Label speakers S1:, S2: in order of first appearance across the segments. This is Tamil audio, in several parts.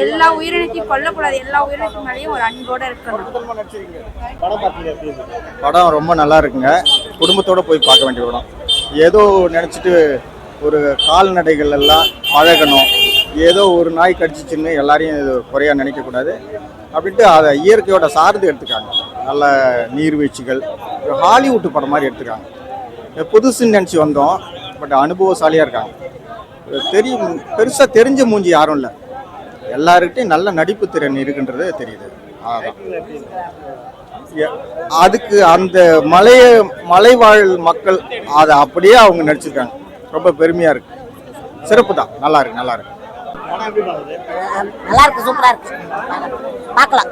S1: எல்லா உயிரினத்தையும் கொல்லக்கூடாது, எல்லா உயிரினத்தின் மேலேயும் ஒரு அன்போட இருக்கணும்.
S2: படம் ரொம்ப நல்லா இருக்குங்க. குடும்பத்தோட போய் பார்க்க வேண்டிய படம். ஏதோ நினச்சிட்டு ஒரு கால்நடைகள் எல்லாம் பழகணும், ஏதோ ஒரு நாய் கடிச்சிச்சுன்னு எல்லாரையும் குறையா நினைக்கக்கூடாது அப்படின்ட்டு அதை இயற்கையோட சார்ந்து எடுத்துக்காங்க. நல்ல நீர்வீழ்ச்சிகள், ஹாலிவுட் படம் மாதிரி எடுத்துக்காங்க. புதுசுன்னு நினச்சி வந்தோம், பட் அனுபவசாலியாக இருக்காங்க. தெரியும், பெருசாக தெரிஞ்ச மூஞ்சி யாரும் இல்லை, எல்லாருக்கிட்டையும் நல்ல நடிப்பு திறன் இருக்குன்றது தெரியுது. அதுக்கு அந்த மலைவாழ் மக்கள் அதை அப்படியே அவங்க நடிச்சிருக்காங்க. ரொம்ப பெருமையாக இருக்கு. சிறப்பு தான். நல்லா இருக்கு, நல்லா இருக்கு.
S3: நல்லா இருக்கு, சூப்பரா இருக்கு, பார்க்கலாம்.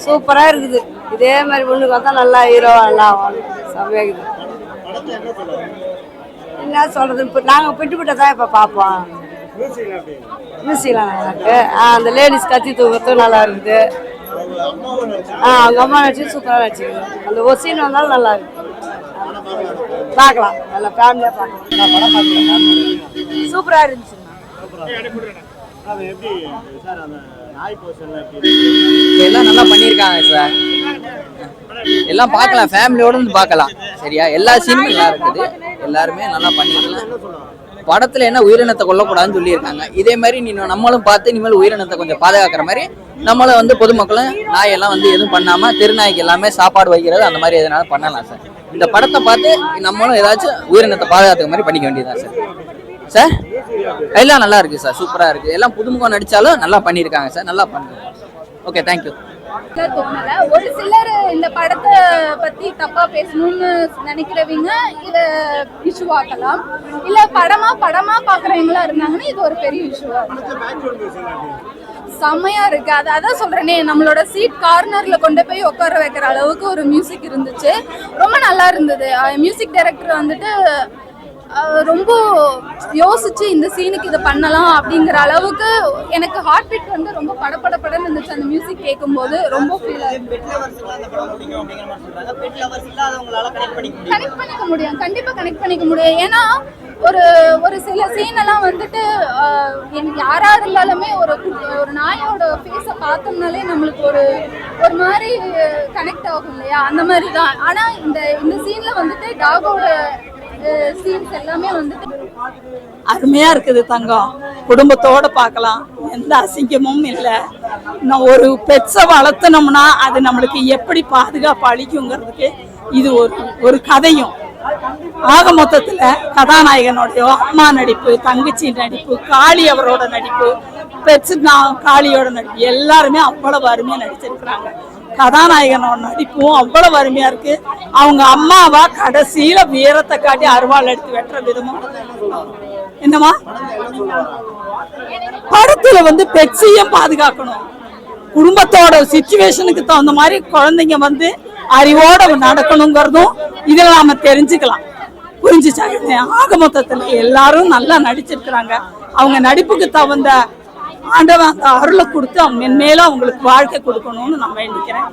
S1: சூப்பரா இருக்குது. இதே மாதிரி பொண்ணுக்கு வந்தா நல்லா ஹீரோ நல்லா சமைக்குது. என்ன சொல்றது, இப்போ நாங்கள் பிட்டு தான் இப்போ பார்ப்போம். மியூசிக்லாம் நல்லா இருக்கு. அந்த லேடிஸ் கத்தி தூக்கத்தும் நல்லா இருக்குது. அவங்க அம்மா நடிச்சு சூப்பராக நடிச்சிருக்கு. அந்த ஒரு சீன் வந்தாலும் நல்லா இருக்கு, பார்க்கலாம். நல்லா ஃபேமிலியாக பார்க்கலாம். சூப்பராக இருந்துச்சு.
S4: எல்லாம் நல்லா பண்ணியிருக்காங்க சார். எல்லாம் பார்க்கலாம், ஃபேமிலியோடு வந்து பார்க்கலாம். சரியா, எல்லா சீனும் நல்லா இருக்குது, எல்லாருமே நல்லா பண்ணியிருக்கலாம். படத்தில் என்ன உயிரினத்தை கொல்லக்கூடாதுன்னு சொல்லியிருக்காங்க. இதே மாதிரி நம்மளும் பார்த்து இனிமேல் உயிரினத்தை கொஞ்சம் பாதுகாக்கிற மாதிரி நம்மளும் வந்து பொதுமக்களும் நாயெல்லாம் வந்து எதுவும் பண்ணாமல் தெருநாய்க்கு எல்லாமே சாப்பாடு வைக்கிறது அந்த மாதிரி எதனால பண்ணலாம் சார். இந்த படத்தை பார்த்து நம்மளும் ஏதாச்சும் உயிரினத்தை பாதுகாத்துக்க மாதிரி பண்ணிக்க வேண்டியதுதான் சார். சார் எல்லாம் நல்லா இருக்குது சார், சூப்பராக இருக்குது. எல்லாம் புதுமுகம் நடித்தாலும் நல்லா பண்ணியிருக்காங்க சார், நல்லா பண்ணுங்க. Okay, thank you.
S5: தோணல. ஒரு சிலர் இந்த படத்தை பத்தி தப்பா பேசணும்னு நினைக்கிறவங்க இத இஷ்யூ ஆக்கலாம். இல்ல படமா பாக்குறவங்களா இருந்தாங்கன்னா இது ஒரு பெரிய இஷ்யூவா செம்மையா இருக்கு. அதான் சொல்றேனே, நம்மளோட சீட் கார்னர்ல கொண்டு போய் உட்கார வைக்கிற அளவுக்கு ஒரு மியூசிக் இருந்துச்சு. ரொம்ப நல்லா இருந்தது. மியூசிக் டைரக்டர் வந்துட்டு ரொம்ப யோசிச்சு இந்த சீனுக்கு இதை பண்ணலாம் அப்படிங்கிற அளவுக்கு எனக்கு ஹார்ட் பீட் வந்து ரொம்ப படப்படன்னு இருந்துச்சு. அந்த மியூசிக் கேட்கும்போது ரொம்ப ஃபீல் ஆகுது. கனெக்ட் பண்ணிக்க முடியும், கண்டிப்பா கனெக்ட் பண்ணிக்க முடியும். ஏன்னா ஒரு சில சீன் எல்லாம் வந்துட்டு யாரா இருந்தாலுமே ஒரு நாயோட ஃபேஸை பார்த்தோம்னாலே நம்மளுக்கு ஒரு மாதிரி கனெக்ட் ஆகும் இல்லையா, அந்த மாதிரி தான். ஆனா இந்த சீன்ல வந்துட்டு டாகோட சீன்ஸ் எல்லாமே வந்துட்டு
S6: அருமையா இருக்குது தங்கம். குடும்பத்தோட பார்க்கலாம், எந்த அசிங்கமும் இல்லை. ஒரு பெட்ஸை வளர்த்தனோம்னா அது நம்மளுக்கு எப்படி பாதுகாப்பு அளிக்குங்கிறதுக்கு இது ஒரு கதையும். ஆக மொத்தத்துல கதாநாயகனுடைய அம்மா நடிப்பு, தங்கச்சி நடிப்பு, காளி அவரோட நடிப்பு, பெட்ஸ் காளியோட நடிப்பு எல்லாருமே அவ்வளவு அருமையா நடிச்சிருக்கிறாங்க. கதாநாயகனோட நடிப்பும் அவ்வளவு அருமையா இருக்கு. அவங்க அம்மாவா கடைசியில வீரத்தை காட்டி அருவாள் எடுத்து வெட்டுற விதமும் என்னமா படத்துல வந்து பெட்ஸையும் பாதுகாக்கணும். குடும்பத்தோட சிச்சுவேஷனுக்கு தகுந்த மாதிரி குழந்தைங்க வந்து அறிவோட நடக்கணுங்கிறதும் இதுல நாம தெரிஞ்சுக்கலாம், புரிஞ்சுச்சாங்க. ஆக மொத்தத்துல எல்லாரும் நல்லா நடிச்சிருக்கிறாங்க. அவங்க நடிப்புக்கு தகுந்த ஆண்டவன் அந்த அருளை கொடுத்து அவங்க மென்மேலும் அவங்களுக்கு வாழ்க்கை கொடுக்கணும்னு நான் வேண்டிக்கிறேன்.